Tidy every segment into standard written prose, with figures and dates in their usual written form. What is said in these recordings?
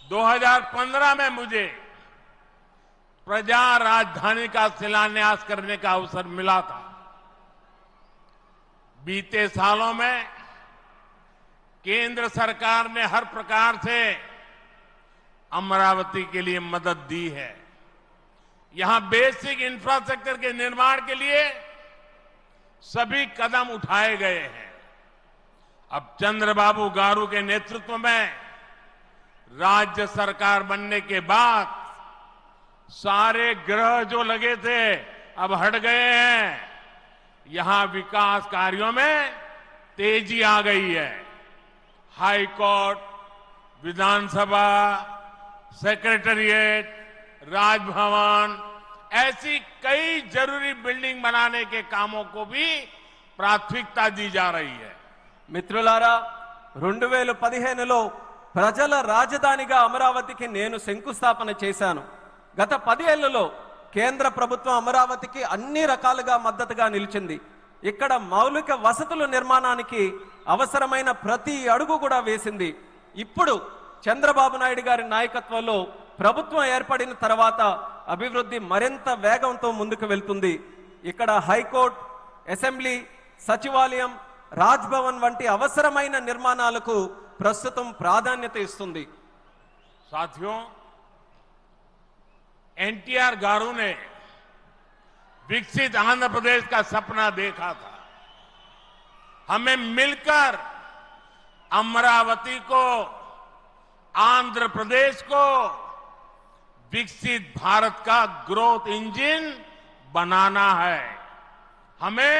2015 में मुझे प्रजा राजधानी का शिलान्यास करने का अवसर मिला था। बीते सालों में केंद्र सरकार ने हर प्रकार से अमरावती के लिए मदद दी है। यहां बेसिक इंफ्रास्ट्रक्चर के निर्माण के लिए सभी कदम उठाए गए हैं। अब चंद्रबाबू गारू के नेतृत्व में राज्य सरकार बनने के बाद सारे ग्रह जो लगे थे अब हट गए हैं। यहां विकास कार्यों में तेजी आ गई है। हाई कोर्ट, विधानसभा, सेक्रेटेरिएट, राजभवन, ऐसी कई जरूरी बिल्डिंग बनाने के कामों को भी प्राथमिकता दी जा रही है। మిత్రులారా 2015లో ప్రజల రాజధానిగా అమరావతికి నేను శంకుస్థాపన చేశాను. గత 10 ఏళ్లలో కేంద్ర ప్రభుత్వం అమరావతికి అన్ని రకాలుగా మద్దతుగా నిలిచింది. ఇక్కడ మౌలిక వసతుల నిర్మాణానికి అవసరమైన ప్రతి అడుగు కూడా వేసింది. ఇప్పుడు చంద్రబాబు నాయుడు గారి నాయకత్వంలో ప్రభుత్వం ఏర్పడిన తర్వాత అభివృద్ధి మరింత వేగంతో ముందుకు వెళ్తుంది. ఇక్కడ హైకోర్టు, అసెంబ్లీ, సచివాలయం, రాజ్భవన్ వంటి అవసరమైన నిర్మాణాలకు ప్రస్తుతం ప్రాధాన్యత ఇస్తుంది. साथियों, एनटीआर गारू ने विकसित आंध्र प्रदेश का सपना देखा था। हमें मिलकर अमरावती को, आंध्र प्रदेश को विकसित भारत का ग्रोथ इंजन बनाना है। हमें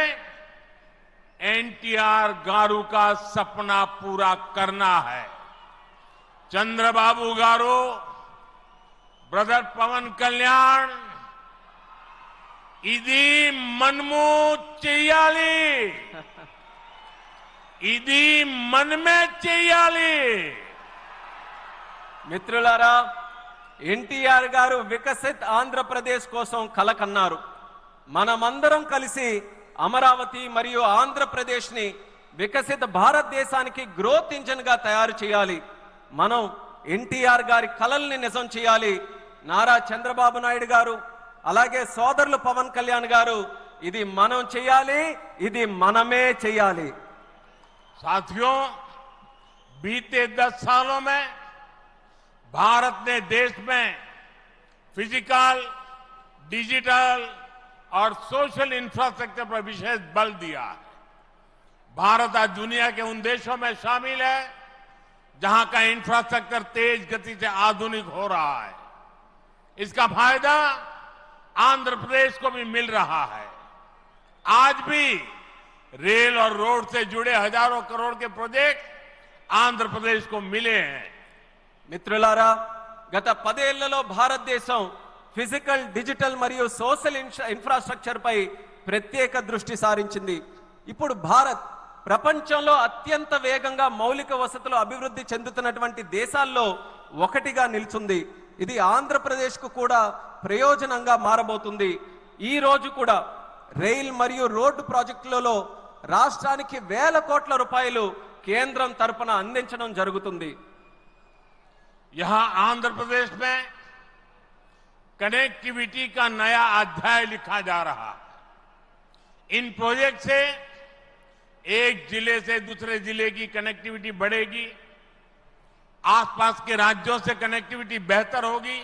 एनटीआर गारू का सपना पूरा करना है। चंद्रबाबू गारू, ब्रदर पवन कल्याण, इदी मनमू చెయ్యాలి, ఇది మనమే చెయ్యాలి. మిత్రులారా, ఎన్టీఆర్ గారు వికసిత్ ఆంధ్రప్రదేశ్ కోసం కల కన్నారు. మనమందరం కలిసి అమరావతి మరియు ఆంధ్రప్రదేశ్ ని వికసిత భారతదేశానికి గ్రోత్ ఇంజిన్ గా తయారు చేయాలి. మనం ఎన్టీఆర్ గారి కలల్ని నిజం చేయాలి. నారా చంద్రబాబు నాయుడు గారు, అలాగే సోదరులు పవన్ కళ్యాణ్ గారు, ఇది మనం చేయాలి, ఇది మనమే చేయాలి. साथियों, बीते 10 सालों में भारत ने देश में फिजिकल, डिजिटल और सोशल इंफ्रास्ट्रक्चर पर विशेष बल दिया है। भारत आज दुनिया के उन देशों में शामिल है जहां का इंफ्रास्ट्रक्चर तेज गति से आधुनिक हो रहा है। इसका फायदा आंध्र प्रदेश को भी मिल रहा है। आज भी रेल और रोड से जुड़े हजारों करोड़ के प्रोजेक्ट आंध्र प्रदेश को मिले हैं। మిత్రులారా, గత 10 ఏళ్లలో భారతదేశం ఫిజికల్, డిజిటల్ మరియు సోషల్ ఇన్ఫ్రాస్ట్రక్చర్ పై ప్రత్యేక దృష్టి సారించింది. ఇప్పుడు భారత్ ప్రపంచంలో అత్యంత వేగంగా మౌలిక వసతులు అభివృద్ధి చెందుతున్నటువంటి దేశాల్లో ఒకటిగా నిల్చుంది. ఇది ఆంధ్రప్రదేశ్కు కూడా ప్రయోజనంగా మారబోతుంది. ఈ రోజు కూడా రైల్ మరియు రోడ్డు ప్రాజెక్టులలో రాష్ట్రానికి వేల కోట్ల రూపాయలు కేంద్రం తరపున అందించడం జరుగుతుంది. यहां आंध्र प्रदेश में कनेक्टिविटी का नया अध्याय लिखा जा रहा है। इन प्रोजेक्ट से एक जिले से दूसरे जिले की कनेक्टिविटी बढ़ेगी, आसपास के राज्यों से कनेक्टिविटी बेहतर होगी।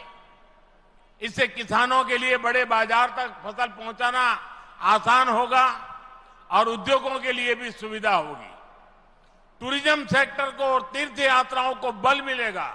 इससे किसानों के लिए बड़े बाजार तक फसल पहुंचाना आसान होगा और उद्योगों के लिए भी सुविधा होगी। टूरिज्म सेक्टर को और तीर्थ यात्राओं को बल मिलेगा।